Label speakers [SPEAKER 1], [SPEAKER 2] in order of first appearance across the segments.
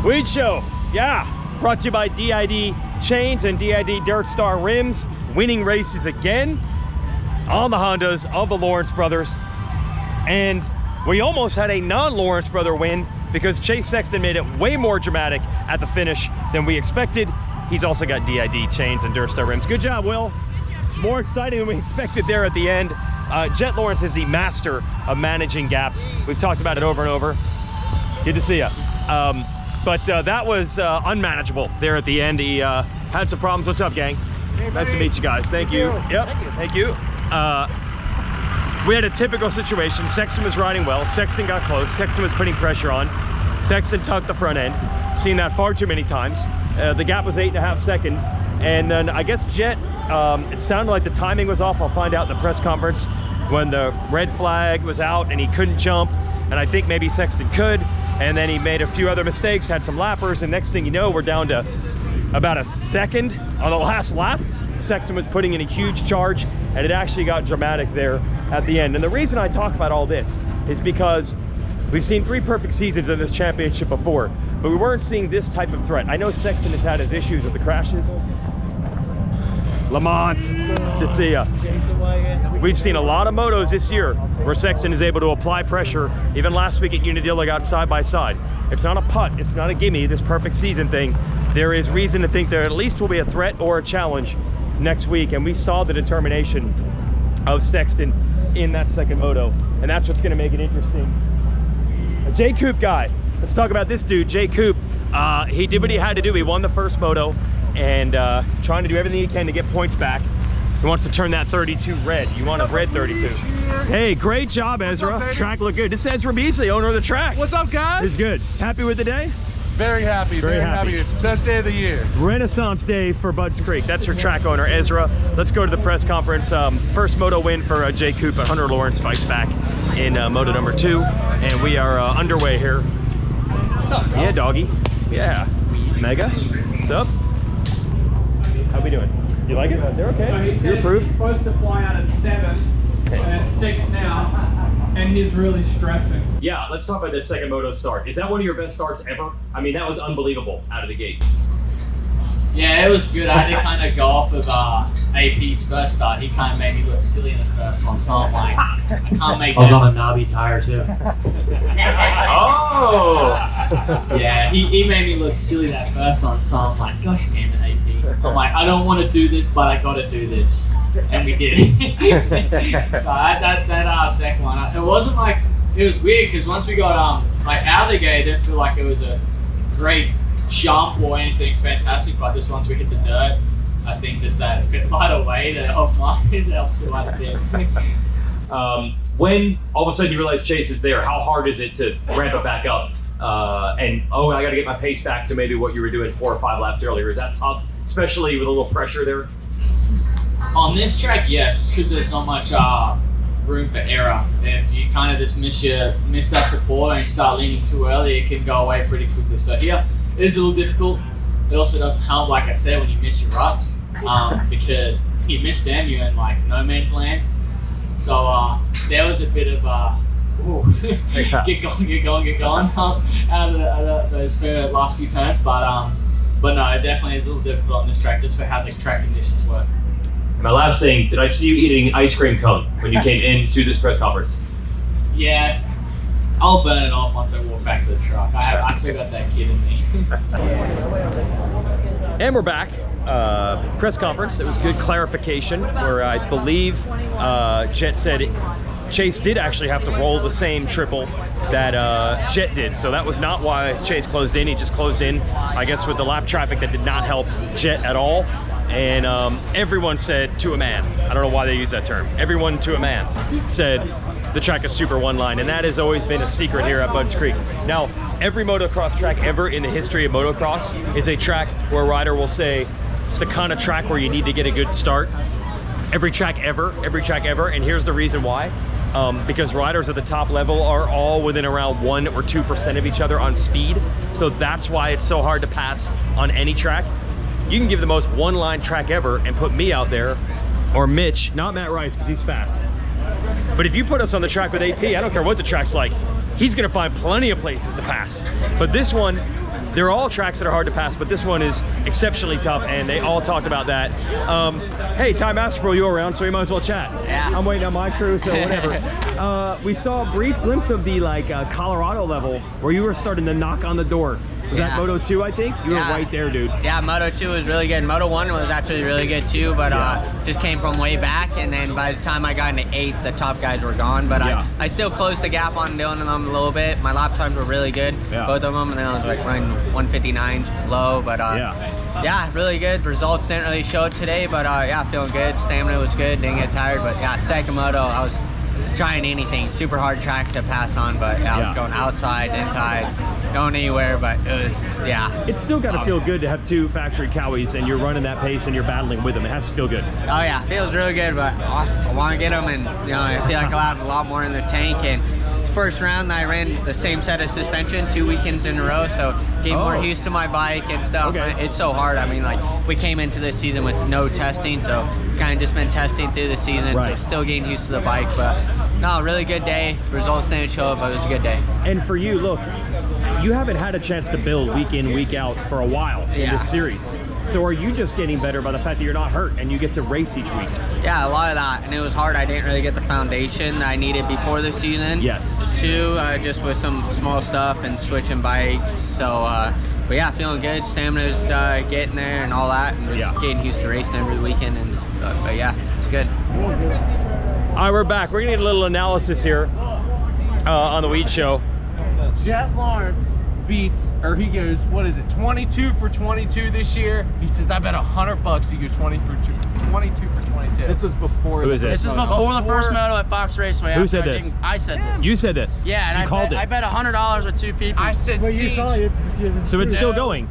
[SPEAKER 1] Weege Show, yeah. Brought to you by DID Chains and DID Dirt Star Rims. Winning races again on the Hondas of the Lawrence brothers. And we almost had a non-Lawrence brother win because Chase Sexton made it way more dramatic at the finish than we expected. He's also got DID Chains and Dirt Star Rims. Good job, Will. It's more exciting than we expected there at the end. Jett Lawrence is the master of managing gaps. We've talked about it over and over. Good to see you. But that was unmanageable there at the end. He had some problems. What's up, gang?
[SPEAKER 2] Hey,
[SPEAKER 1] nice to meet you guys. Thank you. Yep. Thank you. We had a typical situation. Sexton was riding well. Sexton got close. Sexton was putting pressure on. Sexton tucked the front end. Seen that far too many times. The gap was 8.5 seconds. And then I guess Jett, it sounded like the timing was off. I'll find out in the press conference when the red flag was out and he couldn't jump. And I think maybe Sexton could. And then he made a few other mistakes, had some lappers, and next thing you know, we're down to about a second on the last lap. Sexton was putting in a huge charge, and it actually got dramatic there at the end. And the reason I talk about all this is because we've seen 3 perfect seasons in this championship before, but we weren't seeing this type of threat. I know Sexton has had his issues with the crashes. Lamont, to see ya. We've seen a lot of motos this year where Sexton is able to apply pressure. Even last week at Unadilla got side by side. It's not a putt, it's not a gimme, this perfect season thing. There is reason to think there at least will be a threat or a challenge next week, and we saw the determination of Sexton in that second moto, and that's what's gonna make it interesting. A Jay Coop guy, let's talk about this dude, Jay Coop. He did what he had to do. He won the first moto, and trying to do everything he can to get points back. He wants to turn that 32 red. You want a red 32. Hey, great job, Ezra. Track looked good. This is Ezra Beasley, owner of the track.
[SPEAKER 2] What's up, guys?
[SPEAKER 1] It's good. Happy with the day?
[SPEAKER 2] Very happy, very happy. Best day of the year.
[SPEAKER 1] Renaissance day for Budds Creek. That's your track owner, Ezra. Let's go to the press conference. First moto win for Jay Coop. Hunter Lawrence fights back in moto number 2. And we are underway here.
[SPEAKER 3] What's up, bro?
[SPEAKER 1] Yeah, doggy. Yeah. Mega. What's up? How we doing? You like it? They're okay.
[SPEAKER 3] So he said he's supposed to fly out at 7, and it's 6 now, and he's really stressing.
[SPEAKER 1] Yeah, let's talk about that second moto start. Is that one of your best starts ever? I mean, that was unbelievable out of the gate.
[SPEAKER 4] Yeah, it was good. I had to kind of go off of AP's first start. He kind of made me look silly in the first one, so I'm like, I can't make that.
[SPEAKER 5] I was on a knobby tire too.
[SPEAKER 1] Oh!
[SPEAKER 4] Yeah, he made me look silly that first one, so I'm like, gosh damn it, AP. I'm like, I don't want to do this, but I got to do this. And we did. that second one, it wasn't like, it was weird because once we got like out of the gate, I didn't feel like it was a great jump or anything fantastic, but just once we hit the dirt, I think just that bit right away that helped it quite a bit.
[SPEAKER 1] When all of a sudden you realize Chase is there, how hard is it to ramp it back up? And oh, I got to get my pace back to maybe what you were doing 4 or 5 laps earlier. Is that tough, especially with a little pressure there?
[SPEAKER 4] On this track, yes, it's because there's not much room for error. If you kind of just miss that support and you start leaning too early, it can go away pretty quickly. So here, it is a little difficult. It also doesn't help, like I said, when you miss your ruts, because you miss them, you're in like no man's land. So there was a bit of get going out of those last few turns, but no, it definitely is a little difficult on this track just for how the track conditions work.
[SPEAKER 1] My last thing, did I see you eating ice cream cone when you came into this press conference?
[SPEAKER 4] Yeah, I'll burn it off once I walk back to the truck. I still got that kid in me.
[SPEAKER 1] And we're back. Press conference. It was good clarification where I believe Jett said Chase did actually have to roll the same triple that Jett did. So that was not why Chase closed in. He just closed in, I guess, with the lap traffic that did not help Jett at all. And everyone said to a man, I don't know why they use that term, everyone to a man said the track is super one line, and that has always been a secret here at Budds Creek. Now, every motocross track ever in the history of motocross is a track where a rider will say, it's the kind of track where you need to get a good start. Every track ever, and here's the reason why. Because riders at the top level are all within around 1 or 2% of each other on speed. So that's why it's so hard to pass on any track. You can give the most one-line track ever and put me out there, or Mitch, not Matt Rice because he's fast. But if you put us on the track with AP, I don't care what the track's like, he's gonna find plenty of places to pass. But this one, they're all tracks that are hard to pass, but this one is exceptionally tough, and they all talked about that. Hey, Ty Masterpool, you around, so we might as well chat.
[SPEAKER 5] Yeah.
[SPEAKER 1] I'm waiting on my crew, so whatever. We saw a brief glimpse of the Colorado level where you were starting to knock on the door. Was that Moto 2, I think? You were right there, dude.
[SPEAKER 5] Yeah, Moto 2 was really good. Moto 1 was actually really good too, but just came from way back, and then by the time I got into 8th, the top guys were gone, but I still closed the gap on Dylan and them a little bit. My lap times were really good, both of them, and then I was like running 159 low, but yeah, really good. Results didn't really show today, but yeah, feeling good. Stamina was good, didn't get tired, but yeah, second Moto, I was trying anything. Super hard track to pass on, but yeah, I was going outside, inside, going anywhere, but it was,
[SPEAKER 1] It's still got to feel good to have 2 factory Cowies and you're running that pace and you're battling with them. It has to feel good.
[SPEAKER 5] Oh yeah, feels really good, but I want to get them, and you know, I feel like I'll have a lot more in the tank. And first round, I ran the same set of suspension 2 weekends in a row, so getting more used to my bike and stuff. It's so hard. I mean, like, we came into this season with no testing, so kind of just been testing through the season, so still getting used to the bike. But no, really good day. Results didn't show up, but it was a good day.
[SPEAKER 1] And for you, look, you haven't had a chance to build week in, week out for a while in this series. So are you just getting better by the fact that you're not hurt and you get to race each week?
[SPEAKER 5] Yeah, a lot of that, and it was hard. I didn't really get the foundation I needed before the season.
[SPEAKER 1] Yes.
[SPEAKER 5] Too, just with some small stuff and switching bikes. So, but yeah, feeling good. Stamina's getting there and all that, and just getting used to racing every weekend. And but yeah, it's good.
[SPEAKER 1] All right, we're back. We're gonna get a little analysis here on the Weege show.
[SPEAKER 6] Jett Lawrence beats, or he goes, what is it, 22 for 22 this year. He says, I bet $100 he goes 22 for 22.
[SPEAKER 2] This was before.
[SPEAKER 1] Who is this?
[SPEAKER 7] This is before the first Moto at Fox Raceway.
[SPEAKER 1] Who said this?
[SPEAKER 7] I said this.
[SPEAKER 1] You said this?
[SPEAKER 7] Yeah, and I bet $100 with 2 people.
[SPEAKER 6] I said
[SPEAKER 1] So it's still going.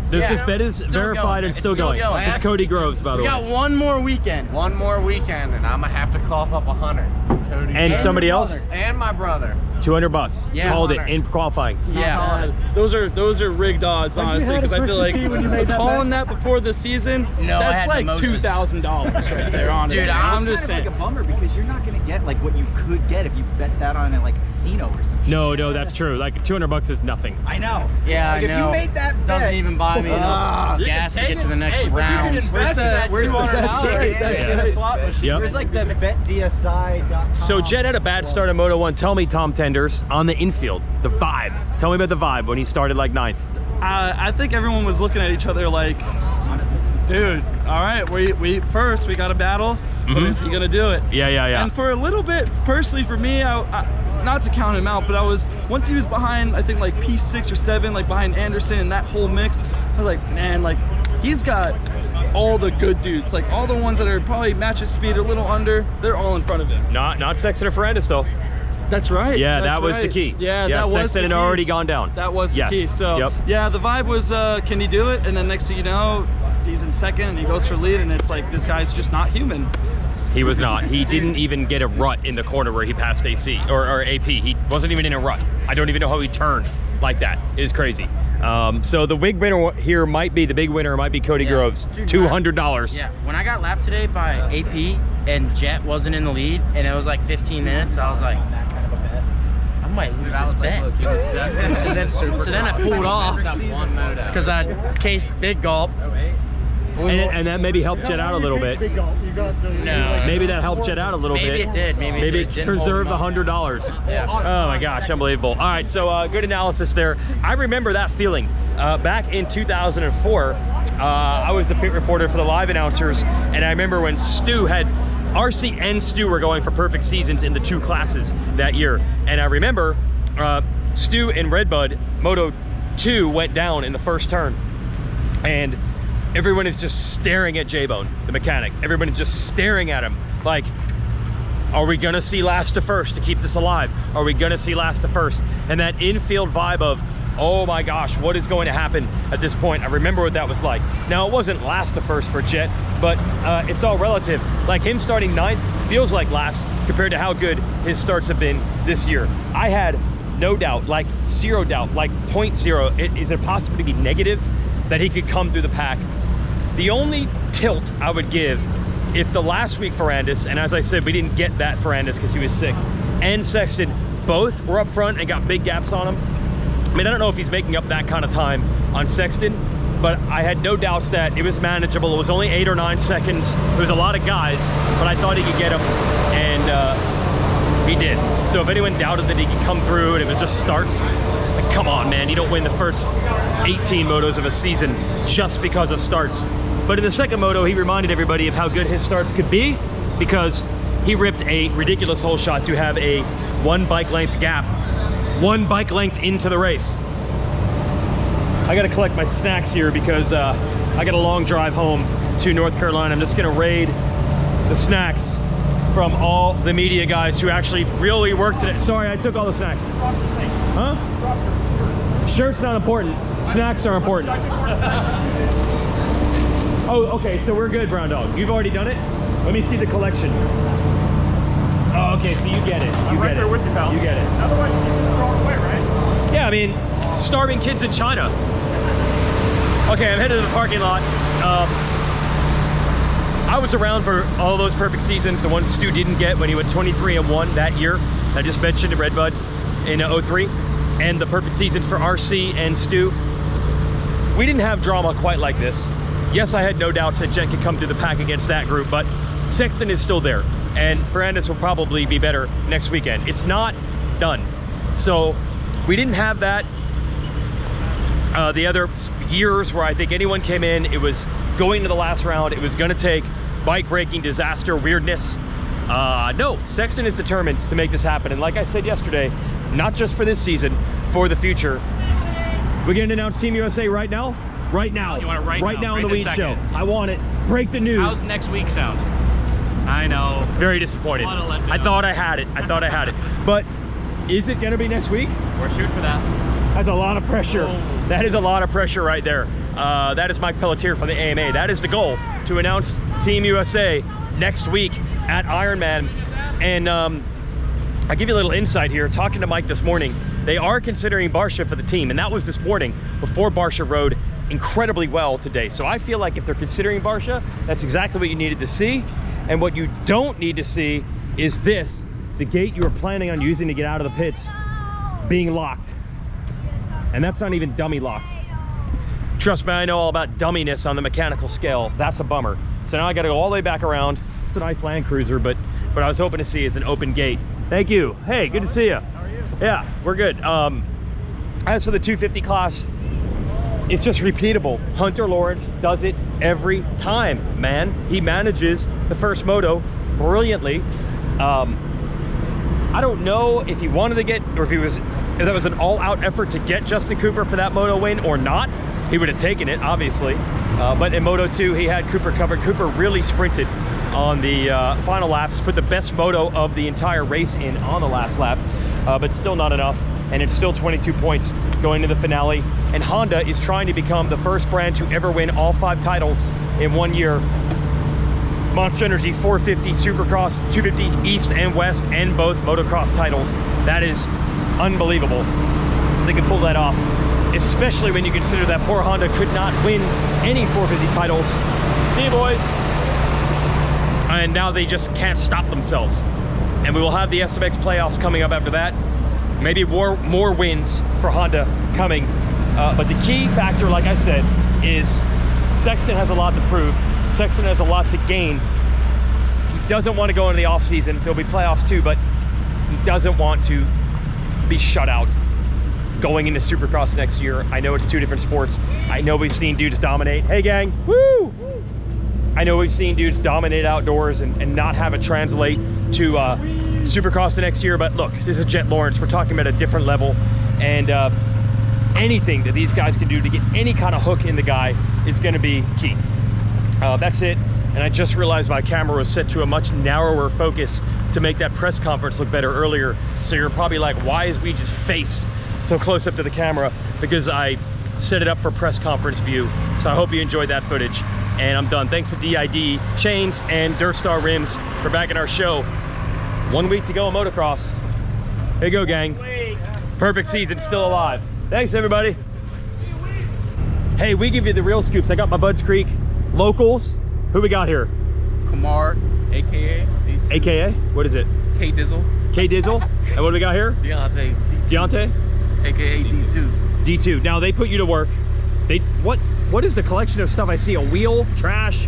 [SPEAKER 1] This bet is verified and still going. It's Cody Groves, by the way.
[SPEAKER 7] We got one more weekend.
[SPEAKER 6] One more weekend, and I'm gonna have to cough up 100. Cody
[SPEAKER 1] And somebody else?
[SPEAKER 6] and my brother.
[SPEAKER 1] $200.
[SPEAKER 7] Yeah.
[SPEAKER 1] Called it in qualifying.
[SPEAKER 7] Yeah.
[SPEAKER 8] Those are rigged odds, honestly, because I feel like calling that before the season,
[SPEAKER 7] No, I
[SPEAKER 8] that's
[SPEAKER 7] had
[SPEAKER 8] like
[SPEAKER 7] mimosas.
[SPEAKER 8] $2,000 right there, honestly.
[SPEAKER 7] Dude,
[SPEAKER 8] I'm just
[SPEAKER 9] Like
[SPEAKER 8] saying.
[SPEAKER 9] a bummer because you're not gonna get like what you could get if you bet that on like a casino or something.
[SPEAKER 1] No, that's true. Like $200 is nothing.
[SPEAKER 9] I know.
[SPEAKER 7] Yeah,
[SPEAKER 9] like
[SPEAKER 7] I know.
[SPEAKER 9] If you made that bet,
[SPEAKER 7] doesn't even buy me enough gas to get to the next round.
[SPEAKER 9] Where's the
[SPEAKER 6] slot machine.
[SPEAKER 1] Yep.
[SPEAKER 9] Where's like the betvsi.com?
[SPEAKER 1] So Jett had a bad start at Moto 1. Tell me, Tom Tenders, on the infield, the vibe. Tell me about the vibe when he started like 9th.
[SPEAKER 8] I think everyone was looking at each other like, dude, all right, we got to battle, but is he gonna do it?
[SPEAKER 1] Yeah.
[SPEAKER 8] And for a little bit, personally, for me, I not to count him out, but once he was behind, I think like P6 or 7, like behind Anderson and that whole mix, I was like, man, like he's got all the good dudes, like all the ones that are probably match his speed, a little under, they're all in front of him.
[SPEAKER 1] Not Sexton or Ferrandis though.
[SPEAKER 8] That's right.
[SPEAKER 1] Yeah,
[SPEAKER 8] that's
[SPEAKER 1] that was
[SPEAKER 8] right.
[SPEAKER 1] the key.
[SPEAKER 8] Yeah, that was
[SPEAKER 1] Sexton
[SPEAKER 8] the
[SPEAKER 1] had
[SPEAKER 8] key.
[SPEAKER 1] already gone down.
[SPEAKER 8] That was the key. So yeah, the vibe was, can he do it? And then next thing you know, he's in second and he goes for lead, and it's like, this guy's just not human.
[SPEAKER 1] He was not. He didn't even get a rut in the corner where he passed AC or AP. He wasn't even in a rut. I don't even know how he turned like that. It is crazy. So the big winner here might be Cody Groves.
[SPEAKER 7] Dude,
[SPEAKER 1] $200.
[SPEAKER 7] Yeah, when I got lapped today by AP and Jett wasn't in the lead and it was like 15 minutes, I was like, I might lose this bet. So then I pulled off because I cased big gulp.
[SPEAKER 1] And that maybe helped Jett out a little bit.
[SPEAKER 7] No.
[SPEAKER 1] Maybe that helped Jett out a little bit.
[SPEAKER 7] Maybe it did. Maybe it didn't
[SPEAKER 1] preserve the
[SPEAKER 7] hold him
[SPEAKER 1] $100.
[SPEAKER 7] Yeah.
[SPEAKER 1] Oh my gosh, unbelievable. All right, so good analysis there. I remember that feeling back in 2004. I was the pit reporter for the live announcers, and I remember when Stu had RC and Stu were going for perfect seasons in the 2 classes that year. And I remember Stu and Redbud Moto 2 went down in the first turn, and everyone is just staring at J-Bone, the mechanic. Everyone is just staring at him like, are we gonna see last to first to keep this alive? Are we gonna see last to first? And that infield vibe of, oh my gosh, what is going to happen at this point? I remember what that was like. Now, it wasn't last to first for Jett, but it's all relative. Like him starting 9th feels like last compared to how good his starts have been this year. I had no doubt, like 0 doubt, like 0.0. Is it possible to be negative that he could come through the pack? The only tilt I would give, if the last week Ferrandis, and as I said, we didn't get that Ferrandis because he was sick, and Sexton both were up front and got big gaps on him, I mean, I don't know if he's making up that kind of time on Sexton, but I had no doubts that it was manageable. It was only 8 or 9 seconds. There was a lot of guys, but I thought he could get him, and he did. So if anyone doubted that he could come through and it was just starts, like, come on, man, you don't win the first 18 motos of a season just because of starts. But in the second moto, he reminded everybody of how good his starts could be, because he ripped a ridiculous hole shot to have a 1 bike length gap, 1 bike length into the race. I gotta collect my snacks here because I got a long drive home to North Carolina. I'm just gonna raid the snacks from all the media guys who actually really worked today. Sorry, I took all the snacks. Huh? Shirt's not important. Snacks are important. Oh, okay, so we're good, Brown Dog. You've already done it? Let me see the collection. Oh, okay, so you get it. You get it. With you, pal. You get it. Otherwise, you just throw it away, right? Yeah, I mean, starving kids in China. Okay, I'm headed to the parking lot. I was around for all those perfect seasons, the ones Stu didn't get when he went 23-1 that year. I just mentioned in Redbud in 03, and the perfect seasons for RC and Stu. We didn't have drama quite like this. Yes, I had no doubts that Jett could come to the pack against that group, but Sexton is still there, and Ferrandis will probably be better next weekend. It's not done. So we didn't have that the other years where I think anyone came in, it was going to the last round, it was gonna take bike breaking disaster weirdness. No, Sexton is determined to make this happen, and like I said yesterday, not just for this season, for the future. We're gonna announce Team USA right now? Right now.
[SPEAKER 3] You want it
[SPEAKER 1] right now on the Weege show. I want it. Break the news.
[SPEAKER 3] How's next week sound? I know.
[SPEAKER 1] Very disappointed. I thought I had it. I thought I had it. But is it gonna be next week?
[SPEAKER 3] We're shooting for that.
[SPEAKER 1] That's a lot of pressure.
[SPEAKER 3] Oh.
[SPEAKER 1] That is a lot of pressure right there. That is Mike Pelletier from the AMA. That is the goal, to announce Team USA next week at Ironman. And I'll give you a little insight here. Talking to Mike this morning, they are considering Barsha for the team, and that was this morning before Barsha rode incredibly well today. So I feel like if they're considering Barsha, that's exactly what you needed to see. And what you don't need to see is this, the gate you were planning on using to get out of the pits being locked. And that's not even dummy locked. Trust me, I know all about dumminess on the mechanical scale. That's a bummer. So now I gotta go all the way back around. It's a nice Land Cruiser, but what I was hoping to see is an open gate. Thank you. Hey, good to see you. How are you? Yeah, we're good. As for the 250 class, it's just repeatable. Hunter Lawrence does it every time, man. He manages the first moto brilliantly. I don't know if he wanted to get, or if that was an all-out effort to get Justin Cooper for that moto win or not. He would have taken it, obviously. But in Moto 2, he had Cooper covered. Cooper really sprinted on the final laps, put the best moto of the entire race in on the last lap, but still not enough. And it's still 22 points going to the finale. And Honda is trying to become the first brand to ever win all 5 titles in 1 year. Monster Energy 450 Supercross, 250 East and West, and both motocross titles. That is unbelievable. They can pull that off, especially when you consider that poor Honda could not win any 450 titles. See you, boys. And now they just can't stop themselves. And we will have the SMX playoffs coming up after that. Maybe more wins for Honda coming. But the key factor, like I said, is Sexton has a lot to prove. Sexton has a lot to gain. He doesn't want to go into the off season. There'll be playoffs too, but he doesn't want to be shut out going into Supercross next year. I know it's 2 different sports. I know we've seen dudes dominate. Hey gang, woo! I know we've seen dudes dominate outdoors and not have it translate to Supercross the next year, but look, this is Jett Lawrence. We're talking about a different level, and anything that these guys can do to get any kind of hook in the guy is gonna be key. That's it. And I just realized my camera was set to a much narrower focus to make that press conference look better earlier. So you're probably like, why is Weege's face so close up to the camera? Because I set it up for press conference view. So I hope you enjoyed that footage. And I'm done. Thanks to DID Chains and Dirt Star Rims for backing our show. 1 week to go in motocross. Here you go, gang. Perfect season, still alive. Thanks, everybody. Hey, we give you the real scoops. I got my Budds Creek locals. Who we got here?
[SPEAKER 6] Kamar, aka D2.
[SPEAKER 1] AKA? What is it?
[SPEAKER 6] K Dizzle.
[SPEAKER 1] K Dizzle. And what do we got here?
[SPEAKER 6] Deontay.
[SPEAKER 1] Deontay?
[SPEAKER 6] Aka D2.
[SPEAKER 1] D2. Now they put you to work. What is the collection of stuff I see? A wheel, trash?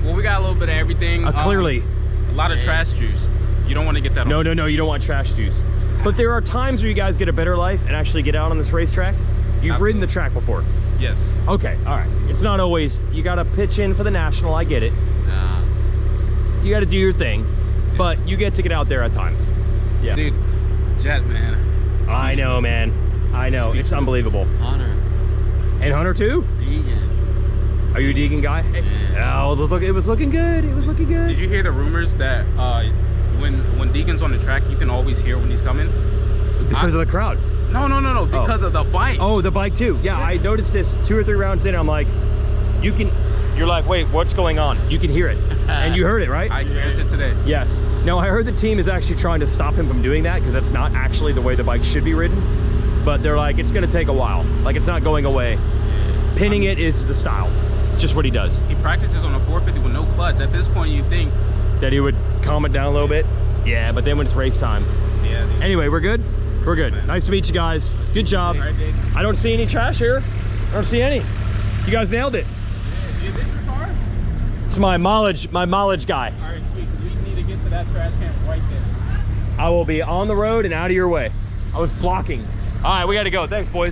[SPEAKER 10] Well, we got a little bit of everything.
[SPEAKER 1] Clearly.
[SPEAKER 10] A lot of trash juice. You don't want to get that on.
[SPEAKER 1] No, you don't want trash juice. But there are times where you guys get a better life and actually get out on this racetrack. You've ridden the track before.
[SPEAKER 10] Yes.
[SPEAKER 1] Okay, all right. It's not always, you got to pitch in for the National, I get it.
[SPEAKER 10] Nah.
[SPEAKER 1] You got to do your thing, but you get to get out there at times. Yeah.
[SPEAKER 10] Dude, Jett, man.
[SPEAKER 1] I know, man. I know. It's unbelievable.
[SPEAKER 11] Hunter.
[SPEAKER 1] And Hunter too?
[SPEAKER 11] Deegan.
[SPEAKER 1] Are you a Deegan guy?
[SPEAKER 11] Yeah.
[SPEAKER 1] Oh, it was looking good. It was looking good.
[SPEAKER 10] Did you hear the rumors that when Deegan's on the track, you can always hear when he's coming?
[SPEAKER 1] Because of the crowd?
[SPEAKER 10] No. Because of the bike.
[SPEAKER 1] Oh, the bike too. Yeah, I noticed this 2 or 3 rounds in. I'm like, you're like, wait, what's going on? You can hear it. And you heard it, right?
[SPEAKER 10] I experienced it today.
[SPEAKER 1] Yes. No, I heard the team is actually trying to stop him from doing that because that's not actually the way the bike should be ridden. But they're like, it's going to take a while. Like, it's not going away. Pinning it is the style. It's just what he does.
[SPEAKER 10] He practices on a 450 with no clutch. At this point, you think
[SPEAKER 1] that he would calm it down a little bit. Yeah, but then when it's race time.
[SPEAKER 10] Yeah. Dude.
[SPEAKER 1] Anyway, we're good. We're good. Nice to meet you guys. Good job. I don't see any trash here. I don't see any. You guys nailed it.
[SPEAKER 10] Is this your car?
[SPEAKER 1] It's my mileage guy.
[SPEAKER 10] All right, sweet. We need to get to that trash can right there.
[SPEAKER 1] I will be on the road and out of your way. I was blocking. All right, we got to go. Thanks, boys.